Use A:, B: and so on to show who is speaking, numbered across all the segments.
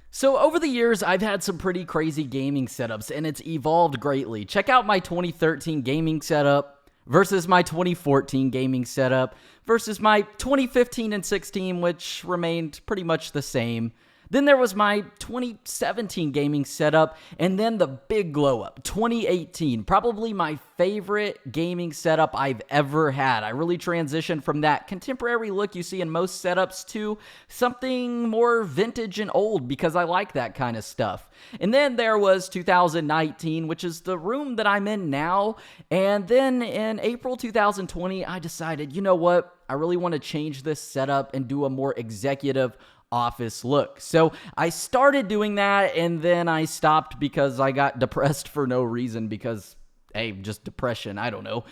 A: So over the years, I've had some pretty crazy gaming setups, and it's evolved greatly. Check out my 2013 gaming setup versus my 2014 gaming setup versus my 2015 and 16, which remained pretty much the same. Then there was my 2017 gaming setup, and then the big glow up, 2018, probably my favorite gaming setup I've ever had. I really transitioned from that contemporary look you see in most setups to something more vintage and old because I like that kind of stuff. And then there was 2019, which is the room that I'm in now. And then in April 2020, I decided, you know what? I really want to change this setup and do a more executive office look. So I started doing that, and then I stopped because I got depressed for no reason because, hey, just depression, I don't know.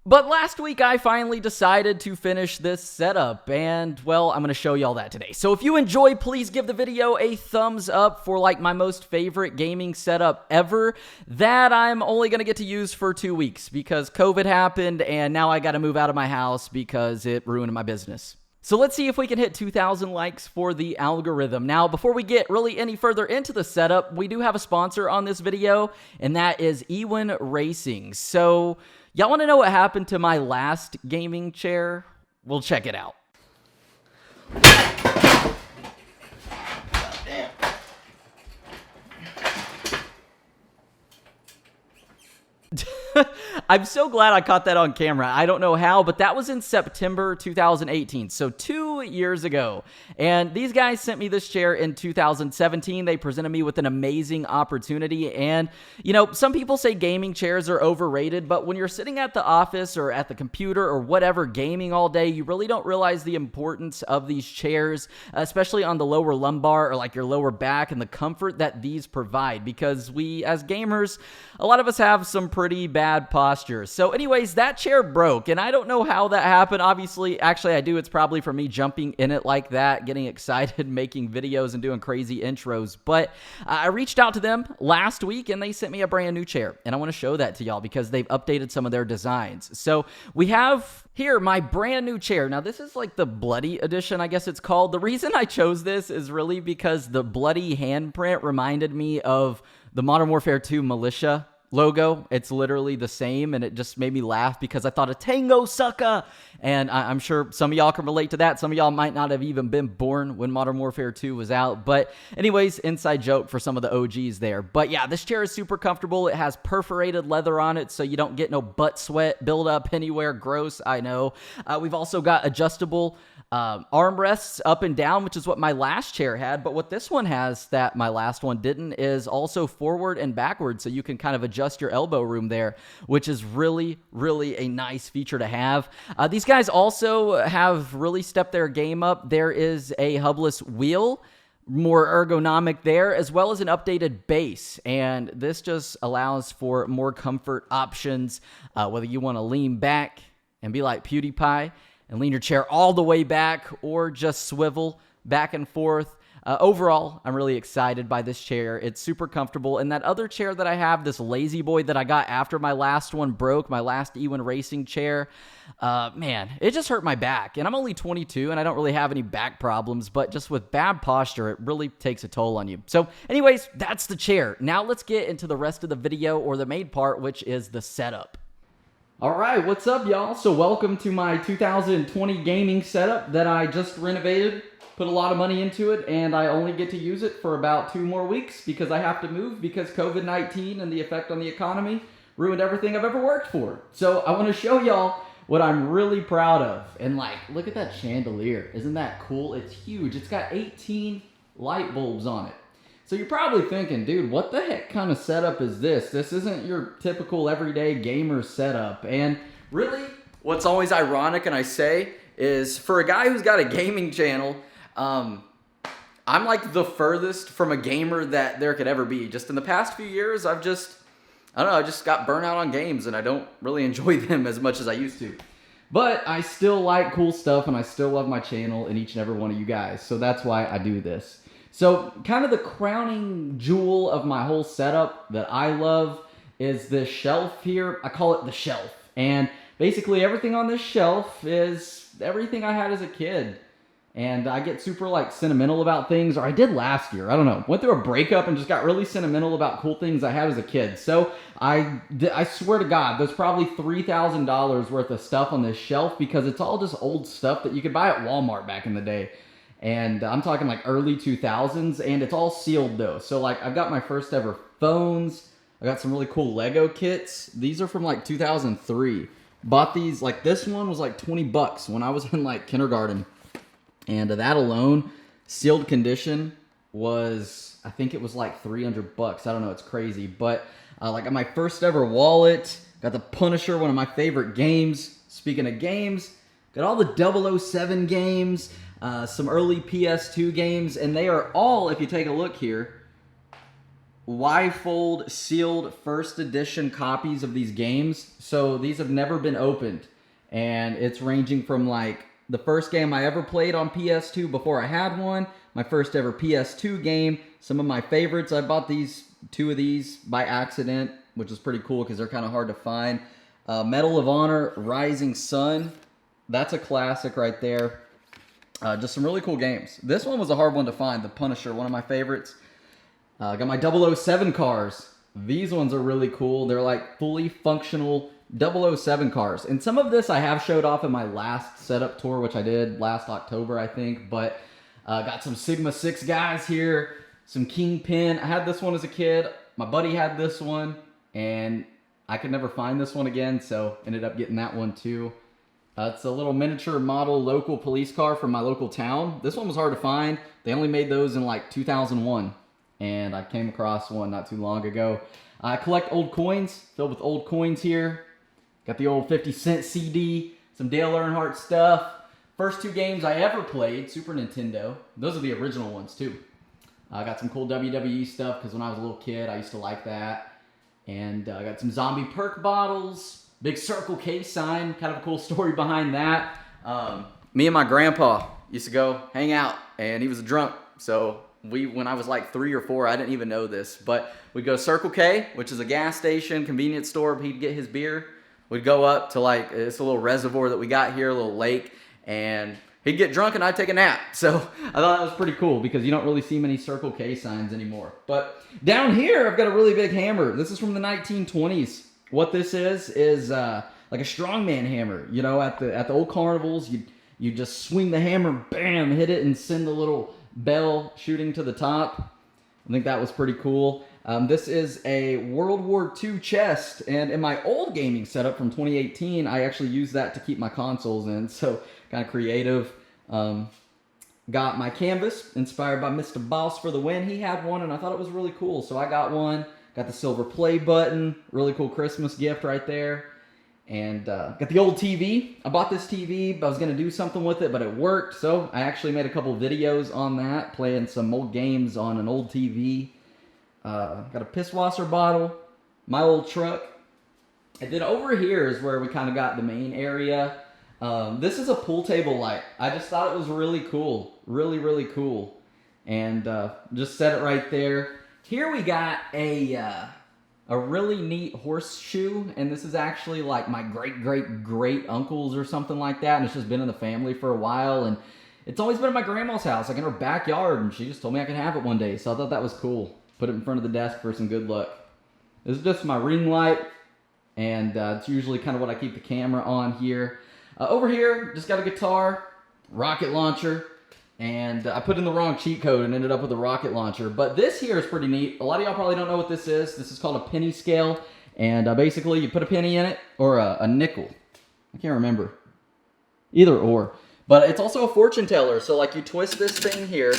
A: But last week, I finally decided to finish this setup, and, well, I'm going to show y'all that today. So if you enjoy, please give the video a thumbs up for, like, my most favorite gaming setup ever that I'm only going to get to use for 2 weeks because COVID happened, and now I got to move out of my house because it ruined my business. So let's see if we can hit 2,000 likes for the algorithm. Now, before we get really any further into the setup, we do have a sponsor on this video, and that is Ewin Racing. So, y'all want to know what happened to my last gaming chair? Well, check it out. I'm so glad I caught that on camera. I don't know how, but that was in September 2018, so 2 years ago. And these guys sent me this chair in 2017. They presented me with an amazing opportunity. And, you know, some people say gaming chairs are overrated, but when you're sitting at the office or at the computer or whatever gaming all day, you really don't realize the importance of these chairs, especially on the lower lumbar or like your lower back and the comfort that these provide. Because we, as gamers, a lot of us have some pretty bad posture. So anyways, that chair broke, and I don't know how that happened. Obviously, actually I do. It's probably for me jumping in it like that, getting excited, making videos and doing crazy intros. But I reached out to them last week, and they sent me a brand new chair, and I want to show that to y'all because they've updated some of their designs. So we have here my brand new chair. Now this is like the bloody edition, I guess it's called. The reason I chose this is really because the bloody handprint reminded me of the Modern Warfare 2 militia logo. It's literally the same, and it just made me laugh because I thought of Tango Sucker, and I'm sure some of y'all can relate to that. Some of y'all might not have even been born when Modern Warfare 2 was out, but anyways, inside joke for some of the OGs there. But yeah, this chair is super comfortable. It has perforated leather on it, so you don't get no butt sweat build up anywhere. Gross, I know. We've also got adjustable armrests up and down, which is what my last chair had, but what this one has that my last one didn't is also forward and backward, so you can kind of adjust your elbow room there, which is really, really a nice feature to have. These guys also have really stepped their game up. There is a hubless wheel, more ergonomic there, as well as an updated base, and this just allows for more comfort options, whether you want to lean back and be like PewDiePie and lean your chair all the way back or just swivel back and forth. Overall, I'm really excited by this chair. It's super comfortable. And that other chair that I have, this Lazy Boy that I got after my last one broke, my last Ewin Racing chair, man, it just hurt my back. And I'm only 22 and I don't really have any back problems, but just with bad posture, it really takes a toll on you. So anyways, that's the chair. Now let's get into the rest of the video, or the main part, which is the setup. Alright, what's up y'all? So welcome to my 2020 gaming setup that I just renovated, put a lot of money into it, and I only get to use it for about 2 more weeks because I have to move because COVID-19 and the effect on the economy ruined everything I've ever worked for. So I want to show y'all what I'm really proud of. And like, look at that chandelier. Isn't that cool? It's huge. It's got 18 light bulbs on it. So you're probably thinking, dude, what the heck kind of setup is this? This isn't your typical everyday gamer setup. And really, what's always ironic, and I say, is for a guy who's got a gaming channel, I'm like the furthest from a gamer that there could ever be. Just in the past few years, I just got burnt out on games, and I don't really enjoy them as much as I used to. But I still like cool stuff, and I still love my channel and each and every one of you guys. So that's why I do this. So kind of the crowning jewel of my whole setup that I love is this shelf here. I call it the shelf. And basically everything on this shelf is everything I had as a kid. And I get super like sentimental about things, or I did last year. I don't know. Went through a breakup and just got really sentimental about cool things I had as a kid. So I swear to God, there's probably $3,000 worth of stuff on this shelf because it's all just old stuff that you could buy at Walmart back in the day. And I'm talking like early 2000s, and it's all sealed though. So like I've got my first ever phones. I got some really cool Lego kits. These are from like 2003. Bought these, like this one was like 20 bucks when I was in like kindergarten. And that alone, sealed condition, was, I think it was like 300 bucks. I don't know, it's crazy. But like my first ever wallet, got the Punisher, one of my favorite games. Speaking of games, got all the 007 games, some early PS2 games, and they are all, if you take a look here, Y-fold sealed first edition copies of these games. So these have never been opened. And it's ranging from like the first game I ever played on PS2 before I had one, my first ever PS2 game, some of my favorites. I bought two of these by accident, which is pretty cool because they're kind of hard to find. Medal of Honor, Rising Sun. That's a classic right there. Just some really cool games. This one was a hard one to find, the Punisher, one of my favorites. Got my 007 cars. These ones are really cool. They're like fully functional 007 cars. And some of this I have showed off in my last setup tour, which I did last October, I think. But got some Sigma 6 guys here, some Kingpin. I had this one as a kid. My buddy had this one, and I could never find this one again, so ended up getting that one too. It's a little miniature model local police car from my local town. This one was hard to find. They only made those in like 2001, and I came across one not too long ago. I collect old coins, filled with old coins here. Got the old 50-cent CD, some Dale Earnhardt stuff. First two games I ever played, Super Nintendo. Those are the original ones too. I got some cool WWE stuff because when I was a little kid, I used to like that. And I got some zombie perk bottles, big Circle K sign, kind of a cool story behind that. Me and my grandpa used to go hang out, and he was a drunk. So when I was like 3 or 4, I didn't even know this, but we'd go to Circle K, which is a gas station, convenience store. He'd get his beer. We'd go up to like, it's a little reservoir that we got here, a little lake, and he'd get drunk and I'd take a nap. So I thought that was pretty cool because you don't really see many Circle K signs anymore. But down here, I've got a really big hammer. This is from the 1920s. What this is like a strongman hammer. You know, at the old carnivals, you just swing the hammer, bam, hit it, and send the little bell shooting to the top. I think that was pretty cool. This is a World War II chest, and in my old gaming setup from 2018, I actually used that to keep my consoles in, so kind of creative. Got my canvas, inspired by Mr. Boss for the Win. He had one, and I thought it was really cool, so I got one. Got the silver play button, really cool Christmas gift right there. And got the old TV. I bought this TV, but I was going to do something with it, but it worked, so I actually made a couple videos on that, playing some old games on an old TV. Got a pisswasser bottle, my old truck. And then over here is where we kind of got the main area. This is a pool table light. I just thought it was really cool. Really, really cool. And just set it right there. Here we got a really neat horseshoe. And this is actually like my great uncle's or something like that. And it's just been in the family for a while. And it's always been in my grandma's house, like in her backyard. And she just told me I could have it one day. So I thought that was cool. Put it in front of the desk for some good luck. This is just my ring light, and it's usually kind of what I keep the camera on here. Over here, just got a guitar, rocket launcher, and I put in the wrong cheat code and ended up with a rocket launcher. But this here is pretty neat. A lot of y'all probably don't know what this is. This is called a penny scale, and basically you put a penny in it, or a nickel. I can't remember. Either or. But it's also a fortune teller, so like you twist this thing here,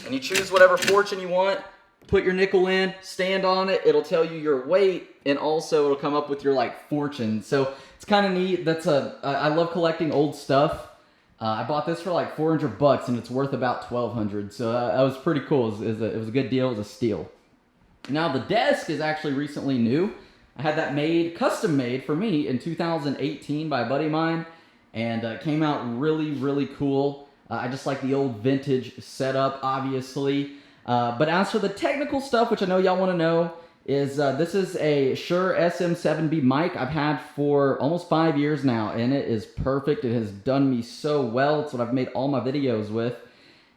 A: and you choose whatever fortune you want. Put your nickel in, stand on it, it'll tell you your weight, and also it'll come up with your like fortune. So it's kind of neat. I love collecting old stuff. I bought this for like 400 bucks and it's worth about 1,200. So that was pretty cool. It was a good deal. It was a steal. Now the desk is actually recently new. I had that custom made for me in 2018 by a buddy of mine, and it came out really, really cool. I just like the old vintage setup, obviously. But as for the technical stuff, which I know y'all want to know, is this is a Shure Sm7b mic I've had for almost 5 years now, and it is perfect. It has done me so well. It's what I've made all my videos with,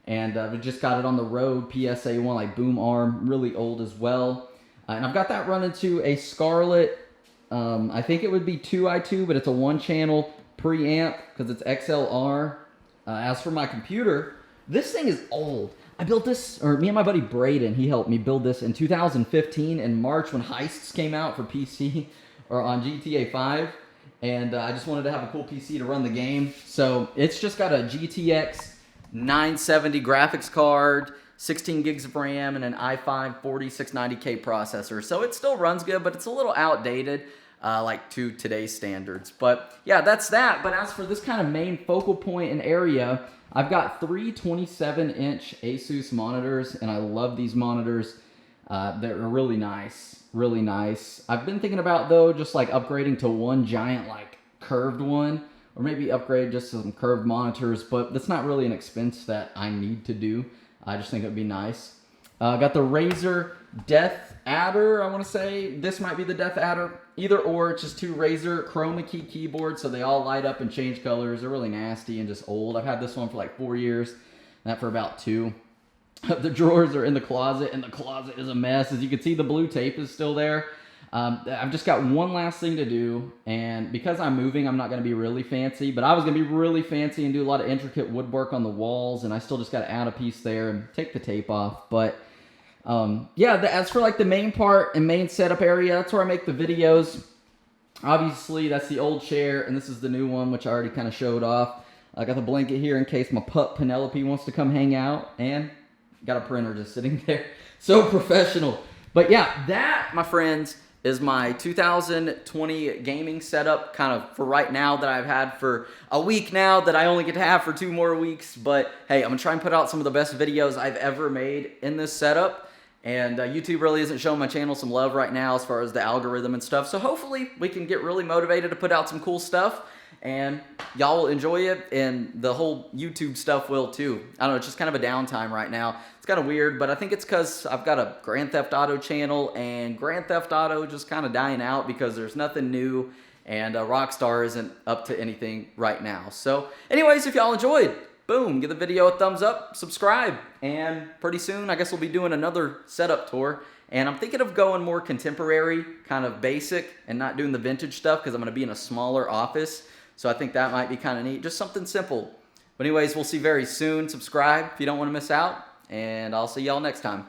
A: and we just got it on the road, PSA 1, like boom arm, really old as well. And I've got that running to a Scarlett, I think it would be 2i2, but it's a 1-channel preamp because it's XLR. As for my computer, this thing is old. I built this, or me and my buddy Braden, he helped me build this in 2015 in March when Heists came out for PC or on GTA 5. And I just wanted to have a cool PC to run the game. So it's just got a GTX 970 graphics card, 16 gigs of RAM, and an i5 4690K processor. So it still runs good, but it's a little outdated, like to today's standards. But yeah, that's that. But as for this kind of main focal point and area, I've got 3 27-inch Asus monitors, and I love these monitors. They're really nice, really nice. I've been thinking about, though, just like upgrading to one giant, like, curved one, or maybe upgrade just to some curved monitors, but that's not really an expense that I need to do. I just think it would be nice. Got the Razer Death Adder, I want to say. This might be the Death Adder. Either or, it's just 2 Razer chroma key keyboards, so they all light up and change colors. They're really nasty and just old. I've had this one for like 4 years, that for about 2. The drawers are in the closet, and the closet is a mess. As you can see, the blue tape is still there. I've just got one last thing to do, and because I'm moving, I'm not going to be really fancy, but I was going to be really fancy and do a lot of intricate woodwork on the walls, and I still just got to add a piece there and take the tape off. But yeah, as for like the main part and main setup area, that's where I make the videos. Obviously, that's the old chair, and this is the new one, which I already kind of showed off. I got the blanket here in case my pup Penelope wants to come hang out, and got a printer just sitting there. So professional. But yeah, that, my friends, is my 2020 gaming setup, kind of for right now, that I've had for a week now, that I only get to have for 2 more weeks. But hey, I'm gonna try and put out some of the best videos I've ever made in this setup. And YouTube really isn't showing my channel some love right now as far as the algorithm and stuff. So hopefully we can get really motivated to put out some cool stuff, and y'all will enjoy it, and the whole YouTube stuff will too. I don't know, it's just kind of a downtime right now. It's kind of weird, but I think it's because I've got a Grand Theft Auto channel, and Grand Theft Auto just kind of dying out because there's nothing new, and Rockstar isn't up to anything right now. So anyways, if y'all enjoyed, boom, give the video a thumbs up, subscribe, and pretty soon I guess we'll be doing another setup tour. And I'm thinking of going more contemporary, kind of basic, and not doing the vintage stuff because I'm going to be in a smaller office. So I think that might be kind of neat. Just something simple. But anyways, we'll see very soon. Subscribe if you don't want to miss out. And I'll see y'all next time.